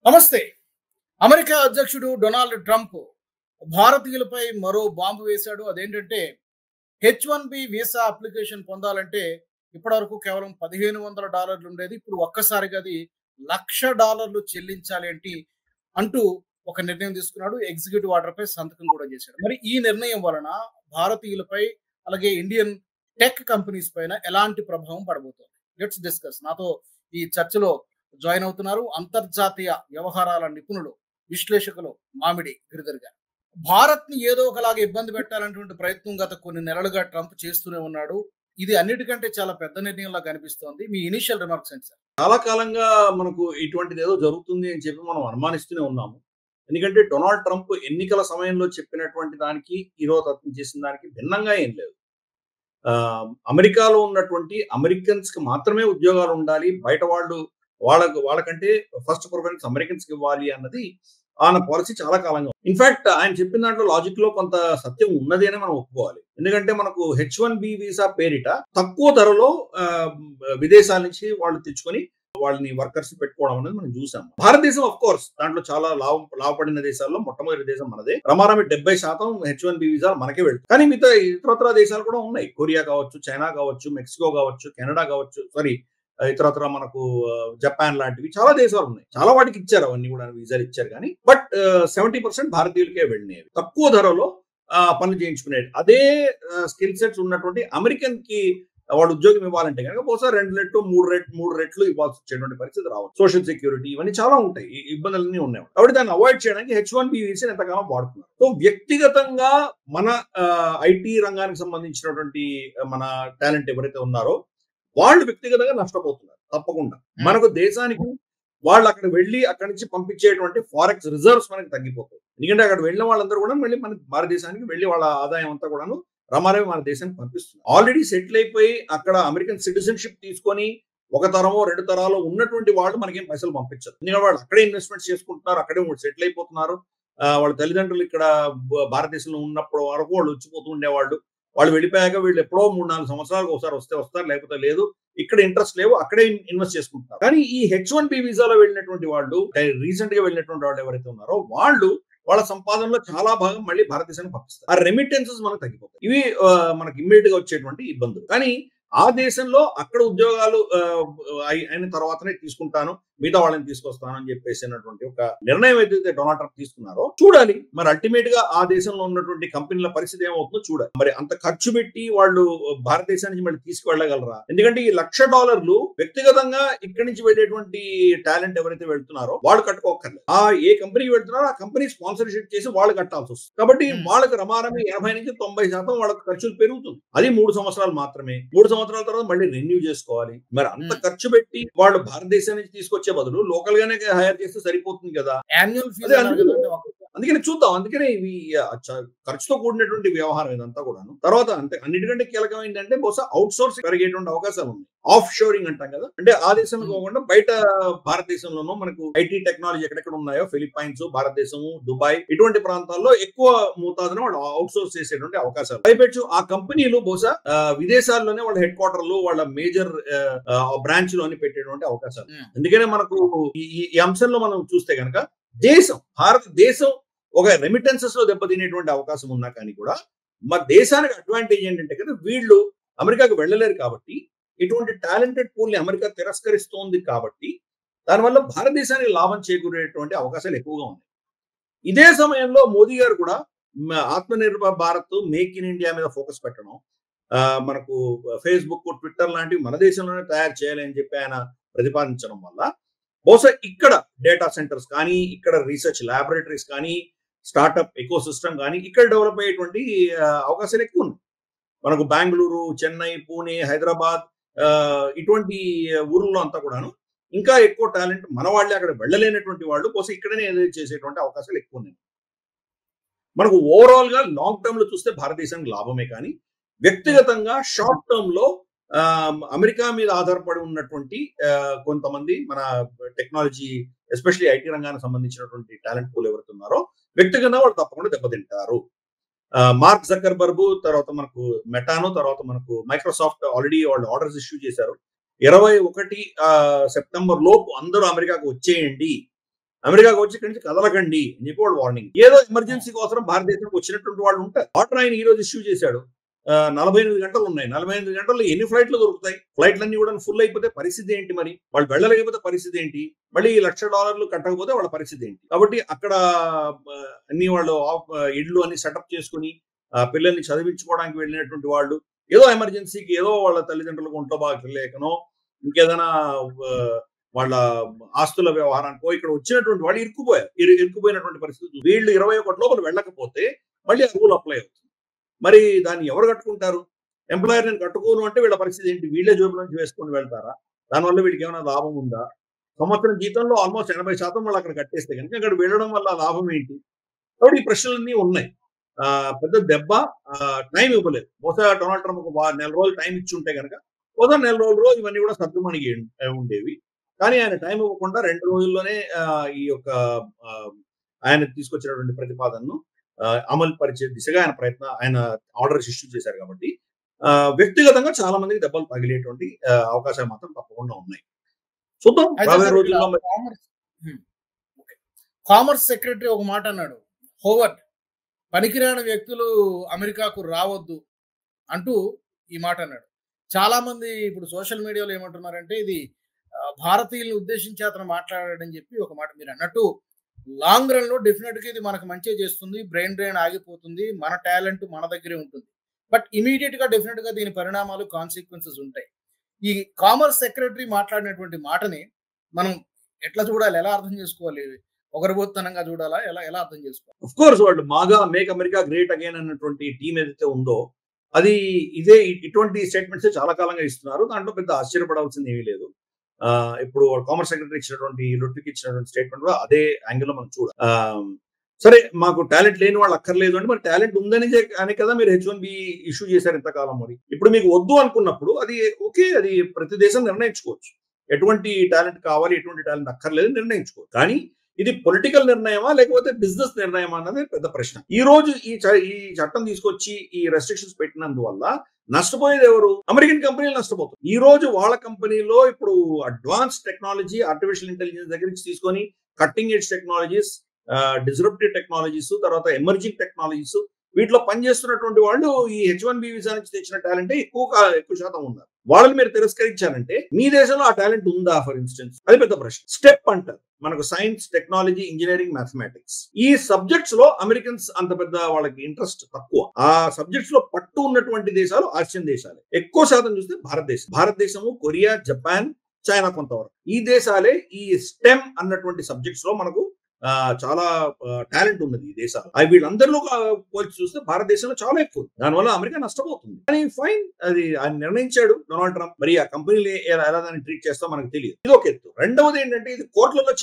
నమస్తే. అమెరికా అధ్యక్షుడు Donald Trump భారతీయులపై మరో బాంబు వేశాడు. అదేంటంటే H1B వీసా అప్లికేషన్ పొందాలంటే ఇప్పటివరకు కేవలం $1500 ఉండేది. ఇప్పుడు ఒక్కసారిగా అది $1,00,000 చెల్లించాలి అంటూ ఒక నిర్ణయం తీసుకున్నాడు. ఎగ్జిక్యూటివ్ ఆర్డర్‌పై సంతకం కూడా చేశాడు. మరి ఈ నిర్ణయం వలన భారతీయులపై అలాగే ఇండియన్ టెక్ కంపెనీస్ పైన ఎలాంటి ప్రభావం పడబోతోంది? Let's discuss. నాతో ఈ చర్చలో జాయిన్ అవుతున్నారు అంతర్జాతీయ వ్యవహారాల నిపుణులు, విశ్లేషకులు మామిడి గిరిధర్ గారు. భారత్‌ని ఏదో ఒకలాగా ఇబ్బంది పెట్టాలనేటువంటి ప్రయత్నం గత కొన్ని నెలలుగా ట్రంప్ చేస్తూనే ఉన్నాడు. ఇది అన్నిటికంటే చాలా పెద్ద నిర్ణయంలా కనిపిస్తోంది. మీ ఇనీషియల్ రిమార్క్స్ ఏంటి సార్? చాలా కాలంగా మనకు ఇటువంటిది ఏదో జరుగుతుంది అని చెప్పి మనం అనుమానిస్తూనే ఉన్నాము. ఎందుకంటే డొనాల్డ్ ట్రంప్ ఎన్నికల సమయంలో చెప్పినటువంటి దానికి, ఈరోజు అతను చేసిన దానికి భిన్నంగా ఏం లేదు. అమెరికాలో ఉన్నటువంటి అమెరికన్స్‌కి మాత్రమే ఉద్యోగాలు ఉండాలి. బయట వాళ్ళకంటే ఫస్ట్ ప్రిఫరెన్స్ అమెరికన్స్‌కి ఇవ్వాలి అన్నది ఆయన పాలసీ చాలా కాలంగా. ఇన్ఫాక్ట్ ఆయన చెప్పిన దాంట్లో లాజిక్ లో కొంత సత్యం ఉన్నది అని మనం ఒప్పుకోవాలి. ఎందుకంటే మనకు H1B వీసా పేరిట తక్కువ ధరలో విదేశాల నుంచి వాళ్ళు తెచ్చుకొని వాళ్ళని వర్కర్స్ పెట్టుకోవడం అనేది మనం చూసాం. భారతదేశం ఆఫ్ కోర్స్ దాంట్లో చాలా లాభపడిన దేశాల్లో మొట్టమొదటి దేశం మనదే. రమారమి 70% H1B వీసా మనకే వెళ్తుంది. కానీ మిగతా ఇతరత్ర దేశాలు కూడా ఉన్నాయి. కొరియా కావచ్చు, చైనా కావచ్చు, మెక్సికో కావచ్చు, కెనడా కావచ్చు, ఇతరత్ర మనకు జపాన్ లాంటివి చాలా దేశాలు ఉన్నాయి. చాలా వాటికి ఇచ్చారు, అవన్నీ కూడా వీసాలు ఇచ్చారు. కానీ బట్ 70% భారతీయులకే వెళ్ళినవి, తక్కువ ధరలో పనులు చేయించుకునేది. అదే స్కిల్ సెట్స్ ఉన్నటువంటి అమెరికన్ కి వాడు ఉద్యోగం ఇవ్వాలంటే కనుక బహుశా 2 రెట్లు 3 రెట్లు ఇవ్వాల్సి వచ్చేటువంటి పరిస్థితి రావచ్చు. సోషల్ సెక్యూరిటీ ఇవన్నీ చాలా ఉంటాయి, ఇబ్బందులన్నీ ఉన్నాయి. కాబట్టి దాన్ని అవాయిడ్ చేయడానికి H1B వీసా ఎంతకాలం వాడుతున్నారు. సో వ్యక్తిగతంగా మన ఐటీ రంగానికి సంబంధించినటువంటి మన టాలెంట్ ఎవరైతే ఉన్నారో వాళ్ళు వ్యక్తిగతంగా నష్టపోతున్నారు తప్పకుండా. మనకు దేశానికి వాళ్ళు అక్కడ వెళ్ళి అక్కడి నుంచి పంపించేటువంటి ఫారెక్స్ రిజర్వ్స్ మనకి తగ్గిపోతాయి. ఎందుకంటే అక్కడ వెళ్ళిన వాళ్ళందరూ కూడా మళ్ళీ మన భారతదేశానికి వెళ్ళి వాళ్ళ ఆదాయం అంతా కూడాను రమారవి మన దేశానికి పంపిస్తున్నారు. ఆల్రెడీ సెటిల్ అయిపోయి అక్కడ అమెరికన్ సిటిజన్షిప్ తీసుకొని 1 తరమో 2 తరాలో ఉన్నటువంటి వాళ్ళు మనకేం పైసలు పంపించారు. ఎందుకంటే వాళ్ళు అక్కడే ఇన్వెస్ట్మెంట్స్ చేసుకుంటున్నారు, అక్కడే సెటిల్ అయిపోతున్నారు. వాళ్ళ తల్లిదండ్రులు ఇక్కడ భారతదేశంలో ఉన్నప్పుడు వరకు వాళ్ళు వచ్చిపోతూ ఉండేవాళ్ళు. వాళ్ళు వెళ్ళిపోయాక వీళ్ళు ఎప్పుడో 3-4 సంవత్సరాలకు ఒకసారి వస్తారు, లేకపోతే లేదు. ఇక్కడ ఇంట్రెస్ట్ లేవు, అక్కడే ఇన్వెస్ట్ చేసుకుంటున్నారు. కానీ ఈ H1B వీసాలో వెళ్ళినటువంటి వాళ్ళు, రీసెంట్ గా వెళ్ళినటువంటి వాళ్ళు ఎవరైతే ఉన్నారో వాళ్ళ సంపాదనలో చాలా భాగం మళ్ళీ భారతదేశానికి పంపిస్తారు. ఆ రెమిటెన్సెస్ మనకు తగ్గిపోతాయి. ఇవి మనకి ఇమ్మీడియట్ గా వచ్చేటువంటి ఇబ్బందులు. కానీ ఆ దేశంలో అక్కడ ఉద్యోగాలు అయిన తర్వాతనే తీసుకుంటాను, మిగతా వాళ్ళని తీసుకొస్తాను అని చెప్పేసినటువంటి ఒక నిర్ణయం ఏదైతే డొనాల్డ్ ట్రంప్ తీసుకున్నారో చూడాలి. మరి అల్టిమేట్ గా ఆ దేశంలో ఉన్నటువంటి కంపెనీల పరిస్థితి ఏమవుతుందో చూడాలి. మరి అంత ఖర్చు పెట్టి వాళ్ళు భారతదేశానికి మళ్ళీ తీసుకువెళ్ళగలరా? ఎందుకంటే ఈ $1,00,000 వ్యక్తిగతంగా ఇక్కడి నుంచి వెళ్ళేటువంటి టాలెంట్ ఎవరైతే వెళ్తున్నారో వాళ్ళు కట్టుకోకర్లేదు. ఏ కంపెనీకి వెళ్తున్నారో ఆ కంపెనీ స్పాన్సర్షిప్ చేసి వాళ్ళు కట్టాల్సి వస్తుంది. కాబట్టి వాళ్ళకి రమారమి 80-90% వాళ్ళకి ఖర్చులు పెరుగుతుంది. అది 3 సంవత్సరాలు మాత్రమే. 3 సంవత్సరాల తర్వాత మళ్ళీ రెన్యూ చేసుకోవాలి. మరి అంత ఖర్చు పెట్టి వాళ్ళు భారతదేశం నుంచి తీసుకొచ్చే బదులు లోకల్ గానే హైర్ చేస్తే సరిపోతుంది కదా. అందుకని చూద్దాం. అందుకనే ఇవి ఖర్చుతో కూడినటువంటి వ్యవహారం ఇదంతా కూడాను. తర్వాత అంటే అన్నిటికంటే కీలకం ఏంటంటే బహుశా అవుట్ సోర్స్ పెరిగేటువంటి అవకాశాలు ఉన్నాయి. ఆఫ్ షోరింగ్ అంటాం కదా, అంటే ఆ దేశంలో కాకుండా బయట భారతదేశంలోనూ మనకు ఐటీ టెక్నాలజీ ఎక్కడెక్కడ ఉన్నాయో ఫిలిప్పైన్స్, భారతదేశము, దుబాయ్ ఇటువంటి ప్రాంతాల్లో ఎక్కువ మోతాదున వాళ్ళు అవుట్ సోర్స్ చేసేటువంటి అవకాశాలు. పైపెచ్చు ఆ కంపెనీలు బహుశా విదేశాల్లోనే వాళ్ళ హెడ్ క్వార్టర్లు, వాళ్ళ మేజర్ బ్రాంచ్ లోని పెట్టేటువంటి అవకాశాలు. అందుకనే మనకు ఈ అంశంలో మనం చూస్తే కనుక భారతదేశం ఒక రెమిటెన్సెస్ లో దెబ్బతినేటువంటి అవకాశం ఉన్నా కానీ కూడా మన దేశానికి అడ్వాంటేజ్ ఏంటంటే కదా, వీళ్ళు అమెరికాకు వెళ్ళలేరు కాబట్టి ఇటువంటి టాలెంటెడ్ పూల్ ని అమెరికా తిరస్కరిస్తోంది కాబట్టి దానివల్ల భారతదేశానికి లాభం చేకూరేటువంటి అవకాశాలు ఎక్కువగా ఉన్నాయి. ఇదే సమయంలో మోదీ గారు కూడా Atmanirbhar Bharat, make in India మీద ఫోకస్ పెట్టడం, మనకు ఫేస్బుక్, ట్విట్టర్ లాంటివి మన దేశంలోనే తయారు చేయాలి అని చెప్పి ఆయన ప్రతిపాదించడం వల్ల బహుశా ఇక్కడ డేటా సెంటర్స్ కానీ, ఇక్కడ రీసెర్చ్ ల్యాబొరేటరీస్ కానీ, స్టార్ట్అప్ ఎకో సిస్టమ్ కానీ ఇక్కడ డెవలప్ అయ్యేటువంటి అవకాశాలు ఎక్కువ ఉన్నాయి. మనకు బెంగళూరు, చెన్నై, పూణే, హైదరాబాద్ ఇటువంటి ఊర్లలో అంతా కూడాను ఇంకా ఎక్కువ టాలెంట్ మన వాళ్ళే, అక్కడ వెళ్ళలేనటువంటి వాళ్ళు బహుశా ఇక్కడనే చేసేటువంటి అవకాశాలు ఎక్కువ ఉన్నాయి. మనకు ఓవరాల్ గా లాంగ్ టర్మ్ లో చూస్తే భారతదేశానికి లాభమే. కానీ వ్యక్తిగతంగా షార్ట్ టర్మ్ లో అమెరికా మీద ఆధారపడి ఉన్నటువంటి కొంతమంది మన టెక్నాలజీ ఎస్పెషల్లీ ఐటీ రంగానికి సంబంధించినటువంటి టాలెంట్ పూల్ ఎవరైతే ఉన్నారో వ్యక్తిగతంగా వాళ్ళు తప్పకుండా దెబ్బతింటారు. మార్క్ జకర్బర్గ్, తర్వాత మనకు మెటాను, తర్వాత మనకు మైక్రోసాఫ్ట్ ఆల్రెడీ వాళ్ళు ఆర్డర్స్ ఇష్యూ చేశారు. 21 సెప్టెంబర్ లోపు అందరూ అమెరికాకు వచ్చేయండి అమెరికాకు వచ్చి ఇక్కడి నుంచి కదలకండి అని చెప్పి వాళ్ళు వార్నింగ్. ఏదో ఎమర్జెన్సీ కోసం భారతదేశానికి వచ్చినటువంటి వాళ్ళు ఉంటారు. ఆర్డర్ ఆయన ఈ రోజు ఇష్యూ చేశాడు. 48 గంటలు ఉన్నాయి. 48 గంటల్లో ఎన్ని ఫ్లైట్లు దొరుకుతాయి? ఫ్లైట్లన్నీ కూడా ఫుల్ అయిపోతే పరిస్థితి ఏంటి? మరి వాళ్ళు వెళ్ళలేకపోతే పరిస్థితి ఏంటి? మళ్ళీ $1,00,000 కట్టకపోతే వాళ్ళ పరిస్థితి ఏంటి? కాబట్టి అక్కడ అన్ని వాళ్ళు ఇళ్ళు అన్ని సెటప్ చేసుకుని పిల్లల్ని చదివించుకోవడానికి వెళ్ళినటువంటి వాళ్ళు ఏదో ఎమర్జెన్సీకి ఏదో వాళ్ళ తల్లిదండ్రులకు ఒంట్లో బాగలేకనో ఇంకేదైనా వాళ్ళ ఆస్తుల వ్యవహారానికో ఇక్కడ వచ్చినటువంటి వాళ్ళు ఇరుక్కుపోయినటువంటి పరిస్థితి. వీళ్ళు 21 లోపల వెళ్ళకపోతే మళ్ళీ ఆ రూల్ అప్లై అవుతుంది. మరి దాన్ని ఎవరు కట్టుకుంటారు? ఎంప్లాయర్ నేను కట్టుకోను అంటే వీళ్ళ పరిస్థితి ఏంటి? వీళ్ళే జోబుల నుంచి వేసుకొని వెళ్తారా? దానివల్ల వీళ్ళకి ఏమైనా లాభం ఉందా? సంవత్సరం జీతంలో ఆల్మోస్ట్ 80% వాళ్ళు అక్కడ కట్టేస్తే కనుక అక్కడ వెళ్ళడం వల్ల లాభం ఏంటి? కాబట్టి ఈ ప్రశ్నలన్నీ ఉన్నాయి. పెద్ద దెబ్బ. టైం ఇవ్వలేదు. బహుశా డొనాల్డ్ ట్రంప్ ఒక నెల రోజులు టైం ఇచ్చి ఉంటే కనుక మొదటి నెల రోజుల్లో ఇవన్నీ కూడా సర్దుమణిగి ఉండేవి. కానీ ఆయన టైం ఇవ్వకుండా 2 రోజుల్లోనే ఈ యొక్క ఆయన తీసుకొచ్చినటువంటి ప్రతిపాదనను అమలు పరిచే దిశగా ఆయన ఆర్డర్స్ ఇష్యూ చేశారు. కాబట్టి వ్యక్తిగతంగా చాలా మందికి దెబ్బలు తగిలేటువంటి అవకాశాలు మాత్రం తప్పకుండా ఉన్నాయి. చూద్దాం రాబోయే రోజుల్లో. కామర్స్ సెక్రటరీ ఒక మాట అన్నాడు, హోవర్డ్, పనికిరాని వ్యక్తులు అమెరికాకు రావద్దు అంటూ ఈ మాట అన్నాడు. చాలా మంది ఇప్పుడు సోషల్ మీడియాలో ఏమంటున్నారంటే ఇది భారతీయులను ఉద్దేశించి అతను మాట్లాడాడని చెప్పి ఒక మాట. మీరు అన్నట్టు లాంగ్ రన్ లో డెఫినెట్ గా ఇది మనకు మంచి చేస్తుంది. బ్రెయిన్ డ్రైన్ ఆగిపోతుంది. మన టాలెంట్ మన దగ్గరే ఉంటుంది. బట్ ఇమీడియట్ గా డెఫినెట్ గా దీని పరిణామాలు కాన్సిక్వెన్సెస్ ఉంటాయి. ఈ కామర్స్ సెక్రటరీ మాట్లాడినటువంటి మాటని మనం ఎట్లా చూడాలి? ఎలా అర్థం చేసుకోవాలి? ఒకరిబోత్తనంగా చూడాలా? ఎలా అర్థం చేసుకోవాలి? ఆఫ్ కోర్స్ వాళ్ళు మాగా మేక్ అమెరికా గ్రేట్ అగైన్ అన్నటువంటి టీం ఏదైతే ఉందో అది ఇటువంటి స్టేట్మెంట్స్ చాలా కాలంగా ఇస్తున్నారు. దాంట్లో పెద్ద ఆశ్చర్యపడాల్సింది ఏమీ లేదు. ఇప్పుడు కామర్స్ సెక్రటరీ ఇచ్చినటువంటి లుట్విక్ ఇచ్చినటువంటి స్టేట్మెంట్ కూడా అదే యాంగిల్ లో మనం చూడాలి. సరే, మాకు టాలెంట్ లేని వాళ్ళు అక్కర్లేదు అంటే మరి టాలెంట్ ఉందని అని కదా మీరు H1B ఇష్యూ చేశారు ఇంతకాలం. మరి ఇప్పుడు మీకు వద్దు అనుకున్నప్పుడు అది ఓకే, అది ప్రతి దేశం నిర్ణయించుకోవచ్చు. ఎటువంటి టాలెంట్ కావాలి, ఎటువంటి టాలెంట్ అక్కర్లేదు నిర్ణయించుకోవచ్చు. కానీ ఇది పొలిటికల్ నిర్ణయమా లేకపోతే బిజినెస్ నిర్ణయమా అన్నది పెద్ద ప్రశ్న. ఈ రోజు ఈ చట్టం తీసుకొచ్చి ఈ రెస్ట్రిక్షన్స్ పెట్టినందువల్ల నష్టపోయేది ఎవరు? అమెరికన్ కంపెనీలు నష్టపోతారు. ఈ రోజు వాళ్ళ కంపెనీలో ఇప్పుడు అడ్వాన్స్ టెక్నాలజీ, ఆర్టిఫిషియల్ ఇంటెలిజెన్స్ దగ్గర నుంచి తీసుకొని cutting edge technologies, disruptive technologies, తర్వాత ఎమర్జింగ్ టెక్నాలజీస్, వీటిలో పనిచేస్తున్నటువంటి వాళ్ళు ఈ H1B వీసా నుంచి తెచ్చిన టాలెంట్ ఎక్కువ శాతం ఉన్నారు. వాళ్ళని మీరు తిరస్కరించారంటే మీ దేశంలో ఆ టాలెంట్ ఉందా? ఫర్ ఇన్స్టెన్స్ అది పెద్ద ప్రశ్న. స్టెప్ అంటారు మనకు సైన్స్, టెక్నాలజీ, ఇంజనీరింగ్, మ్యాథమెటిక్స్. ఈ సబ్జెక్ట్స్ లో అమెరికన్స్ అంత పెద్ద వాళ్ళకి ఇంట్రెస్ట్ తక్కువ. ఆ సబ్జెక్ట్స్ లో పట్టు ఉన్నటువంటి దేశాలు ఆసియన్ దేశాలే. ఎక్కువ శాతం చూస్తే భారతదేశము, కొరియా, జపాన్, చైనా కొంతవరకు. ఈ దేశాలే ఈ స్టెమ్ అన్నటువంటి సబ్జెక్ట్స్ లో మనకు చాలా టాలెంట్ ఉన్నది ఈ దేశాలు. వీళ్ళందరిలో పోల్చి చూస్తే భారతదేశంలో చాలా ఎక్కువ. దానివల్ల అమెరికా నష్టపోతుంది. కానీ ఫైన్, అది ఆయన నిర్ణయించాడు డొనాల్డ్ ట్రంప్. మరి ఆ కంపెనీలు ఎలా దాన్ని ట్రీట్ చేస్తా మనకు తెలియదు. ఇది ఒక ఎత్తు. రెండవది ఏంటంటే ఇది కోర్టులలో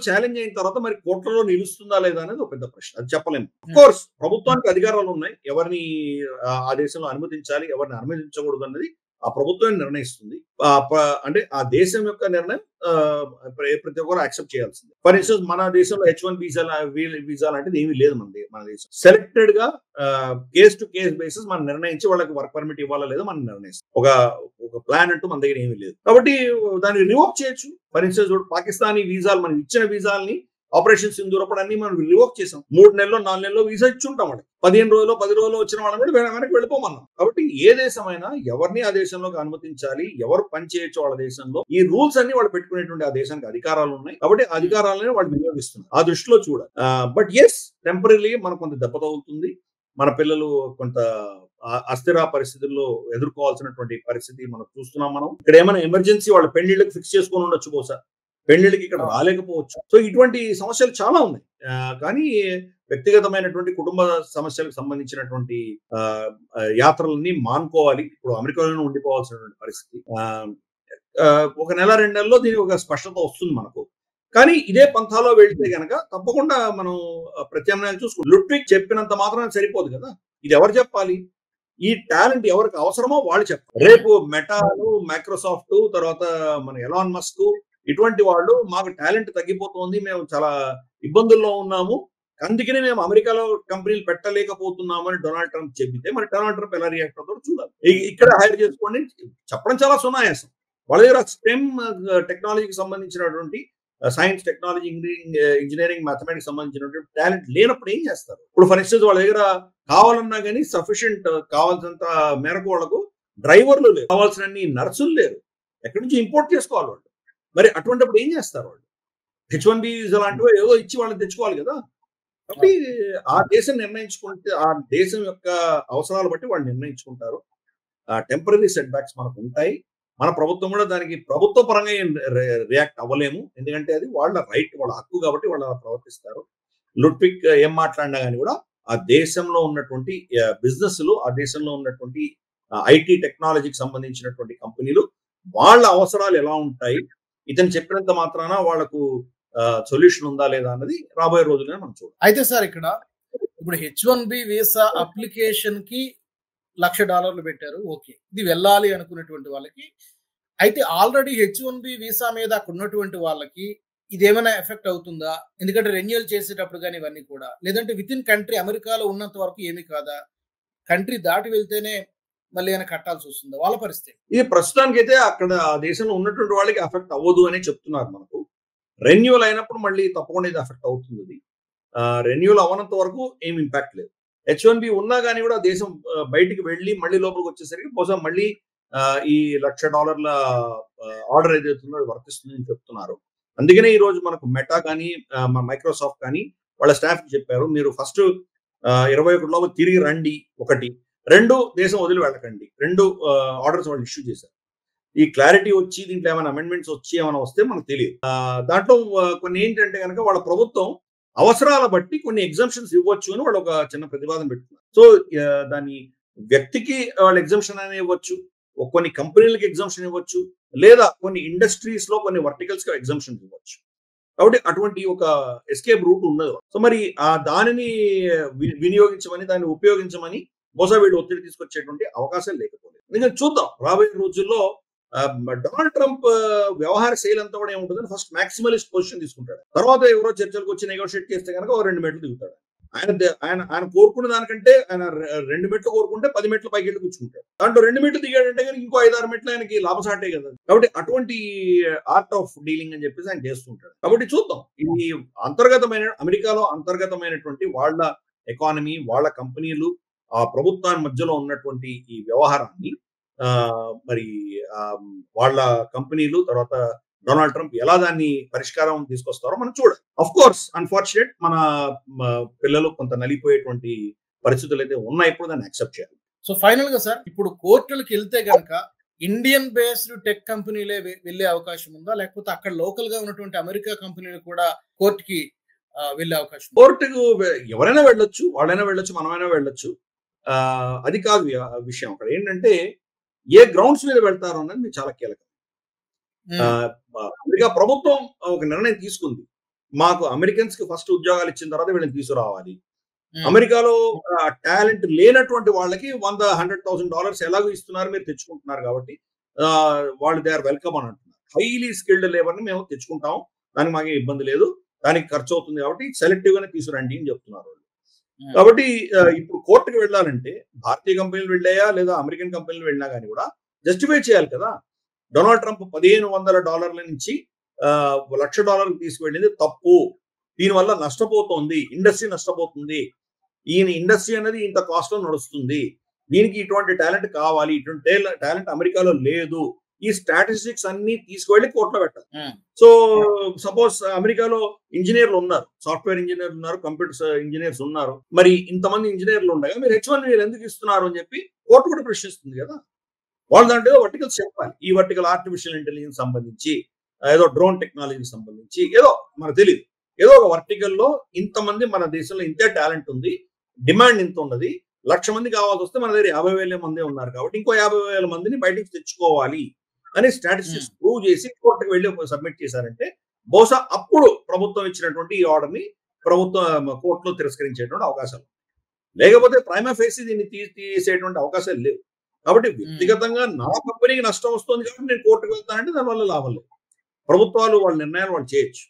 ఛాలెంజ్ అయిన తర్వాత మరి కోర్టులలో నిలుస్తుందా లేదా అనేది ఒక పెద్ద ప్రశ్న. అది చెప్పలేము. ఆఫ్ కోర్స్ ప్రభుత్వానికి అధికారాలు ఉన్నాయి. ఎవరిని ఆ దేశంలో అనుమతించాలి, ఎవరిని అనుమతించకూడదు అన్నది ఆ ప్రభుత్వం నిర్ణయిస్తుంది. అంటే ఆ దేశం యొక్క నిర్ణయం ప్రతి ఒక్కరు యాక్సెప్ట్ చేయాల్సింది. ఫర్ ఇన్స్టెన్స్ మన దేశంలో H1 వీసా లాంటిది ఏమీ లేదు. మన దేశం సెలెక్టెడ్ గా కేస్ టు కేస్ బేసిస్ మనం నిర్ణయించి వాళ్ళకి వర్క్ పర్మిట్ ఇవ్వాలా లేదో మనం నిర్ణయిస్తాం. ఒక ప్లాన్ అంటూ మన దగ్గర ఏమీ లేదు. కాబట్టి దాన్ని రివోక్ చేయొచ్చు. ఫర్ ఇన్స్టెన్స్ పాకిస్తానీ వీసాలు, మనం ఇచ్చిన వీసాలని ఆపరేషన్ సింధూర్ అప్పుడు అన్ని మనం రివోక్ చేసాం. 3 నెలల్లో 4 నెలల్లో వీసా ఇచ్చి ఉంటాం. వాళ్ళకి 15 రోజుల్లో 10 రోజుల్లో వచ్చిన వాళ్ళని కూడా వెనక్కి వెళ్ళిపోమన్నాం. కాబట్టి ఏ దేశమైనా ఎవరిని ఆ దేశంలోకి అనుమతించాలి, ఎవరు పని చేయొచ్చు వాళ్ళ దేశంలో, ఈ రూల్స్ అన్ని వాళ్ళు పెట్టుకునేటువంటి ఆ దేశానికి అధికారాలు ఉన్నాయి. కాబట్టి ఆ అధికారాలను వాళ్ళు వినియోగిస్తున్నారు. ఆ దృష్టిలో చూడాలి. బట్ ఎస్, టెంపరీలీ మనకు కొంత దెబ్బ తగులుతుంది. మన పిల్లలు కొంత అస్థిర పరిస్థితుల్లో ఎదుర్కోవాల్సినటువంటి పరిస్థితి మనం చూస్తున్నాం. మనం ఇక్కడ ఏమైనా ఎమర్జెన్సీ వాళ్ళ పెళ్లిళ్ళకి ఫిక్స్ చేసుకొని ఉండొచ్చు, బహుశా పెళ్లిళ్ళకి ఇక్కడ రాలేకపోవచ్చు. సో ఇటువంటి సమస్యలు చాలా ఉన్నాయి. కానీ వ్యక్తిగతమైనటువంటి కుటుంబ సమస్యలకు సంబంధించినటువంటి యాత్రలన్నీ మానుకోవాలి. ఇప్పుడు అమెరికాలోనే ఉండిపోవాల్సినటువంటి పరిస్థితి. ఒక నెల 2 నెలల్లో దీని ఒక స్పష్టత వస్తుంది మనకు. కానీ ఇదే పంథాలో వెళ్తే గనక తప్పకుండా మనం ప్రత్యామ్నాయాలు చూసుకోవాలి. లుట్విక్ చెప్పినంత మాత్రం సరిపోదు కదా. ఇది ఎవరు చెప్పాలి? ఈ టాలెంట్ ఎవరికి అవసరమో వాళ్ళు చెప్పాలి. రేపు మెటాను, మైక్రోసాఫ్ట్, తర్వాత మన ఎలాన్ మస్క్ ఇటువంటి వాళ్ళు మాకు టాలెంట్ తగ్గిపోతుంది, మేము చాలా ఇబ్బందుల్లో ఉన్నాము, అందుకనే మేము అమెరికాలో కంపెనీలు పెట్టలేకపోతున్నాము అని డొనాల్డ్ ట్రంప్ చెబితే మరి డొనాల్డ్ ట్రంప్ ఎలా రియాక్ట్ అవుతారో చూడాలి. ఇక్కడ హైర్ చేసుకోండి చెప్పడం చాలా సునాయాసం. వాళ్ళ దగ్గర స్టెమ్ టెక్నాలజీకి సంబంధించినటువంటి సైన్స్, టెక్నాలజీ, ఇంజనీరింగ్, మ్యాథమెటిక్స్ సంబంధించినటువంటి టాలెంట్ లేనప్పుడు ఏం చేస్తారు? ఇప్పుడు ఫర్ ఇన్స్టెన్స్ వాళ్ళ దగ్గర కావాలన్నా కానీ సఫిషియంట్ కావాల్సినంత మేరకు వాళ్ళకు డ్రైవర్లు లేరు, కావాల్సిన నర్సులు లేరు, ఎక్కడి నుంచి ఇంపోర్ట్ చేసుకోవాలి వాళ్ళు. మరి అటువంటిప్పుడు ఏం చేస్తారు వాళ్ళు? H1B లాంటివి ఏదో ఇచ్చి వాళ్ళని తెచ్చుకోవాలి కదా. కాబట్టి ఆ దేశం నిర్ణయించుకుంటే ఆ దేశం యొక్క అవసరాలు బట్టి వాళ్ళు నిర్ణయించుకుంటారు. టెంపరీ సెట్ బ్యాక్స్ మనకు ఉంటాయి. మన ప్రభుత్వం కూడా దానికి ప్రభుత్వ పరంగా రియాక్ట్ అవ్వలేము, ఎందుకంటే అది వాళ్ళ రైట్, వాళ్ళ హక్కు కాబట్టి వాళ్ళు అలా ప్రవర్తిస్తారు. లుడ్విగ్ ఏం మాట్లాడినా కానీ కూడా ఆ దేశంలో ఉన్నటువంటి బిజినెస్లు, ఆ దేశంలో ఉన్నటువంటి ఐటీ టెక్నాలజీకి సంబంధించినటువంటి కంపెనీలు వాళ్ళ అవసరాలు ఎలా ఉంటాయి, ఇతను చెప్పినంత మాత్రాన వాళ్ళకు సొల్యూషన్ ఉందా లేదా అన్నది రాబోయే రోజుల్లో మనం చూడాలి. అయితే సార్ ఇక్కడ ఇప్పుడు H1B వీసా అప్లికేషన్ కి $1,00,000 పెట్టారు. ఓకే, ఇది వెళ్ళాలి అనుకున్నటువంటి వాళ్ళకి. అయితే ఆల్రెడీ H1B వీసా మీద అక్కడ ఉన్నటువంటి వాళ్ళకి ఇదేమైనా ఎఫెక్ట్ అవుతుందా? ఎందుకంటే రెన్యూవల్ చేసేటప్పుడు కానీ ఇవన్నీ కూడా, లేదంటే విత్ ఇన్ కంట్రీ అమెరికాలో ఉన్నంత వరకు ఏమీ కాదా? కంట్రీ దాటి వెళ్తేనే మళ్ళీ ఏమైనా కట్టాల్సి వస్తుందా వాళ్ళ పరిస్థితి? ఇది ప్రస్తుతానికైతే అక్కడ ఆ దేశంలో ఉన్నటువంటి వాళ్ళకి ఎఫెక్ట్ అవ్వదు అని చెప్తున్నారు మనకు. రెన్యూవల్ అయినప్పుడు మళ్ళీ తప్పకుండా ఇది ఎఫెక్ట్ అవుతుంది. రెన్యూవల్ అవ్వనంత వరకు ఏం ఇంపాక్ట్ లేదు. H1B ఉన్నా కానీ కూడా దేశం బయటికి వెళ్ళి మళ్ళీ లోపలికి వచ్చేసరికి బహుశా మళ్ళీ ఈ $1,00,000 ఆర్డర్ ఏదైతుందో అది వర్తిస్తుందని చెప్తున్నారు. అందుకనే ఈ రోజు మనకు మెటా కానీ మైక్రోసాఫ్ట్ కానీ వాళ్ళ స్టాఫ్ చెప్పారు, మీరు ఫస్ట్ 21 తిరిగి రండి, 1. 2 దేశం వదిలి వెళ్ళకండి. 2 ఆర్డర్స్ వాళ్ళు ఇష్యూ చేశారు. ఈ క్లారిటీ వచ్చి దీంట్లో ఏమైనా అమెండ్మెంట్స్ వచ్చి ఏమైనా వస్తే మనకు తెలియదు. దాంట్లో కొన్ని ఏంటంటే కనుక వాళ్ళ ప్రభుత్వం అవసరాల బట్టి కొన్ని ఎగ్జామ్షన్స్ ఇవ్వచ్చు అని వాళ్ళు ఒక చిన్న ప్రతిపాదన పెట్టుకున్నారు. సో దాని వ్యక్తికి వాళ్ళు ఎగ్జామ్షన్ అని ఇవ్వచ్చు, కొన్ని కంపెనీలకి ఎగ్జామ్షన్ ఇవ్వచ్చు, లేదా కొన్ని ఇండస్ట్రీస్ లో కొన్ని వర్టికల్స్ కి ఎగ్జామ్షన్ ఇవ్వచ్చు. కాబట్టి అటువంటి ఒక ఎస్కేప్ రూట్ ఉన్నది. సో మరి దానిని వినియోగించమని, దాన్ని ఉపయోగించమని బహుశా వీళ్ళు ఒత్తిడి తీసుకొచ్చేటువంటి అవకాశాలు లేకపోలేదు. ఎందుకంటే చూద్దాం రాబోయే రోజుల్లో డొనాల్డ్ ట్రంప్ వ్యవహార శైలి అంతా కూడా ఏముంటుందని ఫస్ట్ మాక్సిమలిస్ట్ పొజిషన్ తీసుకుంటాడు. తర్వాత ఎవరో చర్చలకు వచ్చి నెగోషియేట్ చేస్తే కనుక 2 మెట్లు దిగుతాడు. ఆయన కోరుకున్న దానికంటే ఆయన 2 మెట్లు కోరుకుంటే 10 మెట్లు పైకి వెళ్ళి కూర్చుంటాడు. దాంట్లో 2 మెట్లు దిగాడంటే కనుక ఇంకో 5-6 మెట్లు ఆయనకి లాభసాటే కదా. కాబట్టి అటువంటి ఆర్ట్ ఆఫ్ డీలింగ్ అని చెప్పేసి ఆయన చేస్తుంటాడు. కాబట్టి చూద్దాం, ఇది అమెరికాలో అంతర్గతమైనటువంటి వాళ్ళ ఎకానమీ, వాళ్ళ కంపెనీలు, ఆ ప్రభుత్వాన్ని మధ్యలో ఉన్నటువంటి ఈ వ్యవహారాన్ని మరి వాళ్ళ కంపెనీలు, తర్వాత డొనాల్డ్ ట్రంప్ ఎలా దాన్ని పరిష్కారం తీసుకొస్తారో మనం చూడాలి. అఫ్ కోర్స్ అన్ఫార్చునేట్ మన పిల్లలు కొంత నలిపోయేటువంటి పరిస్థితులు అయితే ఉన్నాయి, ఇప్పుడు దాన్ని యాక్సెప్ట్ చేయాలి. సో ఫైనల్ గా సార్, ఇప్పుడు కోర్టులకు వెళ్తే గనక ఇండియన్ బేస్డ్ టెక్ కంపెనీలే వెళ్ళే అవకాశం ఉందా, లేకపోతే అక్కడ లోకల్ గా ఉన్నటువంటి అమెరికా కంపెనీలు కూడా కోర్టుకి వెళ్ళే అవకాశం? కోర్టుకు ఎవరైనా వెళ్ళొచ్చు, వాళ్ళైనా వెళ్ళొచ్చు, మనమైనా వెళ్ళొచ్చు. అది కాదు విషయం. అక్కడ ఏంటంటే ఏ గ్రౌండ్స్ మీద వెళ్తారు అన్నది మీకు చాలా కీలకం. అమెరికా ప్రభుత్వం ఒక నిర్ణయం తీసుకుంది, మాకు అమెరికన్స్ కి ఫస్ట్ ఉద్యోగాలు ఇచ్చిన తర్వాత వీళ్ళని తీసుకురావాలి. అమెరికాలో టాలెంట్ లేనటువంటి వాళ్ళకి $100,000 ఎలాగో ఇస్తున్నారు, మీరు తెచ్చుకుంటున్నారు కాబట్టి వాళ్ళు దే ఆర్ వెల్కమ్ అని అంటున్నారు. హైలీ స్కిల్డ్ లేబర్ ని మేము తెచ్చుకుంటాం, దానికి మాకే ఇబ్బంది లేదు, దానికి ఖర్చు అవుతుంది కాబట్టి సెలెక్టివ్ గానే తీసుకురండి అని చెప్తున్నారు వాళ్ళు. కాబట్టి ఇప్పుడు కోర్టుకు వెళ్ళాలంటే భారతీయ కంపెనీలు వెళ్ళాయా లేదా అమెరికన్ కంపెనీలు వెళ్ళినా కానీ కూడా జస్టిఫై చేయాలి కదా. డొనాల్డ్ ట్రంప్ $1,500 నుంచి $1,00,000 తీసుకువెళ్ళింది తప్పు, దీనివల్ల నష్టపోతుంది, ఇండస్ట్రీ నష్టపోతుంది, ఈయన ఇండస్ట్రీ అనేది ఇంత కాస్ట్ లో నడుస్తుంది, దీనికి ఇటువంటి టాలెంట్ కావాలి, ఇటువంటి టాలెంట్ అమెరికాలో లేదు, ఈ స్టాటిస్టిక్స్ అన్ని తీసుకువెళ్ళి కోర్టులో పెట్టాలి. సో సపోజ్ అమెరికాలో ఇంజనీర్లు ఉన్నారు, సాఫ్ట్వేర్ ఇంజనీర్లు ఉన్నారు, కంప్యూటర్ ఇంజనీర్స్ ఉన్నారు, మరి ఇంతమంది ఇంజనీర్లు ఉండగా మీరు H1 ఎందుకు ఇస్తున్నారు అని చెప్పి కోర్టు కూడా ప్రశ్నిస్తుంది కదా. వాళ్ళు దాంట్లో వర్టికల్స్ చెప్పాలి, ఈ వర్టికల్ ఆర్టిఫిషియల్ ఇంటెలిజెన్స్ సంబంధించి, ఏదో డ్రోన్ టెక్నాలజీకి సంబంధించి, ఏదో మనకు తెలియదు, ఏదో ఒక వర్టికల్లో ఇంతమంది మన దేశంలో ఇంతే టాలెంట్ ఉంది, డిమాండ్ ఇంత ఉన్నది, 1,00,000 మంది కావాల్సి వస్తే మన దగ్గర 50,000 మంది ఉన్నారు కాబట్టి ఇంకో 50,000 మందిని బయటకు తెచ్చుకోవాలి అని స్టాటిస్టిక్స్ ప్రూవ్ చేసి కోర్టుకు వెళ్ళి సబ్మిట్ చేశారంటే బహుశా అప్పుడు ప్రభుత్వం ఇచ్చినటువంటి ఈ ఆర్డర్ ని ప్రభుత్వం కోర్టులో తిరస్కరించేటువంటి అవకాశాలు, లేకపోతే ప్రైమా ఫేసి దీన్ని తీసేటువంటి అవకాశాలు లేవు. కాబట్టి వ్యక్తిగతంగా నా కంపెనీకి నష్టం వస్తుంది కాబట్టి నేను కోర్టుకు వెళ్తానంటే దానివల్ల లాభం లేదు. ప్రభుత్వాలు వాళ్ళ నిర్ణయాలు వాళ్ళు చేయొచ్చు.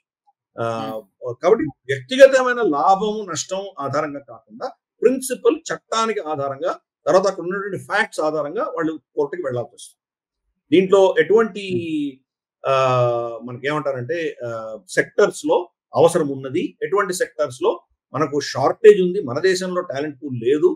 కాబట్టి వ్యక్తిగతమైన లాభము నష్టం ఆధారంగా కాకుండా ప్రిన్సిపల్ చట్టానికి ఆధారంగా, తర్వాత అక్కడ ఉన్నటువంటి ఫ్యాక్ట్స్ ఆధారంగా వాళ్ళు కోర్టుకి వెళ్లాల్సి వస్తుంది. దీంట్లో ఎటువంటి మనకేమంటారంటే సెక్టర్స్ లో అవసరం ఉన్నది, ఎటువంటి సెక్టర్స్ లో మనకు షార్టేజ్ ఉంది, మన దేశంలో టాలెంట్ పూల్ లేదు,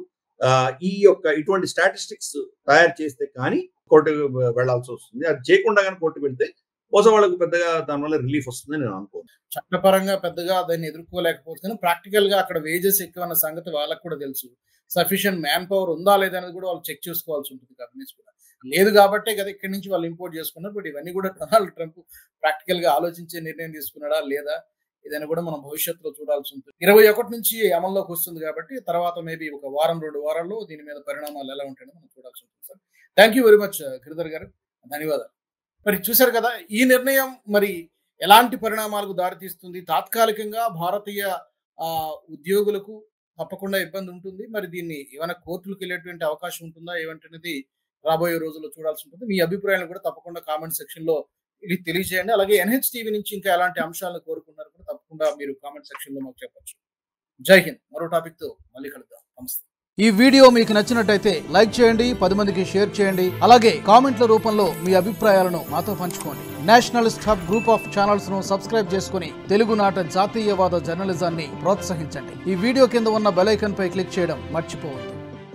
ఈ యొక్క ఇటువంటి స్టాటిస్టిక్స్ తయారు చేస్తే కానీ కోర్టుకు వెళ్లాల్సి వస్తుంది. అది చేయకుండా కానీ కోర్టుకు వెళ్తే బహుశా వాళ్ళకు పెద్దగా దానివల్ల రిలీఫ్ వస్తుందని నేను అనుకోను. చట్టపరంగా పెద్దగా దాన్ని ఎదుర్కోలేకపోవచ్చు, కానీ ప్రాక్టికల్ గా అక్కడ వేజెస్ ఎక్కువ అన్న సంగతి వాళ్ళకు కూడా తెలుసు. సఫిషియెంట్ మ్యాన్ పవర్ ఉందా లేదా అనేది కూడా వాళ్ళు చెక్ చేసుకోవాల్సి ఉంటుంది. కంపెనీస్ కూడా లేదు కాబట్టే కదా ఇక్కడి నుంచి వాళ్ళు ఇంపోర్ట్ చేసుకున్నారు. బట్ ఇవన్నీ కూడా డొనాల్డ్ ట్రంప్ ప్రాక్టికల్ గా ఆలోచించే నిర్ణయం తీసుకున్నాడా లేదా ఇదని కూడా మనం భవిష్యత్తులో చూడాల్సి ఉంటుంది. 21 నుంచి అమల్లోకి వస్తుంది కాబట్టి తర్వాత మేబీ ఒక వారం 2 వారాల్లో దీని మీద పరిణామాలు ఎలా ఉంటాయో మనం చూడాల్సి ఉంటుంది. Sir, thank you very much Giridhar గారు, ధన్యవాదాలు. మరి చూశారు కదా ఈ నిర్ణయం మరి ఎలాంటి పరిణామాలకు దారితీస్తుంది. తాత్కాలికంగా భారతీయ ఉద్యోగులకు తప్పకుండా ఇబ్బంది ఉంటుంది. మరి దీన్ని ఏమైనా కోర్టులకు వెళ్ళేటువంటి అవకాశం ఉంటుందా ఏమంటనేది రాబోయే రోజుల్లో చూడాల్సి ఉంటుంది. మీ అభిప్రాయాలను కూడా తప్పకుండా కామెంట్ సెక్షన్ లో ఇది తెలియజేయండి. అలాగే NH టీవీ నుంచి ఇంకా ఎలాంటి అంశాలను కోరుకున్నారు కూడా తప్పకుండా మీరు కామెంట్ సెక్షన్ లో మాకు చెప్పచ్చు. జై హింద్. మరో టాపిక్ తో మళ్ళీ కలుద్దాం. నమస్తే. ఈ వీడియో మీకు నచ్చినట్టయితే లైక్ చేయండి, 10 మందికి షేర్ చేయండి. అలాగే కామెంట్ల రూపంలో మీ అభిప్రాయాలను మాతో పంచుకోండి. Nationalist hub group of channels ను సబ్స్క్రైబ్ చేసుకుని తెలుగునాట జాతీయవాద జర్నలిజాన్ని ప్రోత్సహించండి. ఈ వీడియో కింద ఉన్న బెల్ ఐకాన్ పై క్లిక్ చేయడం మర్చిపోవద్దు.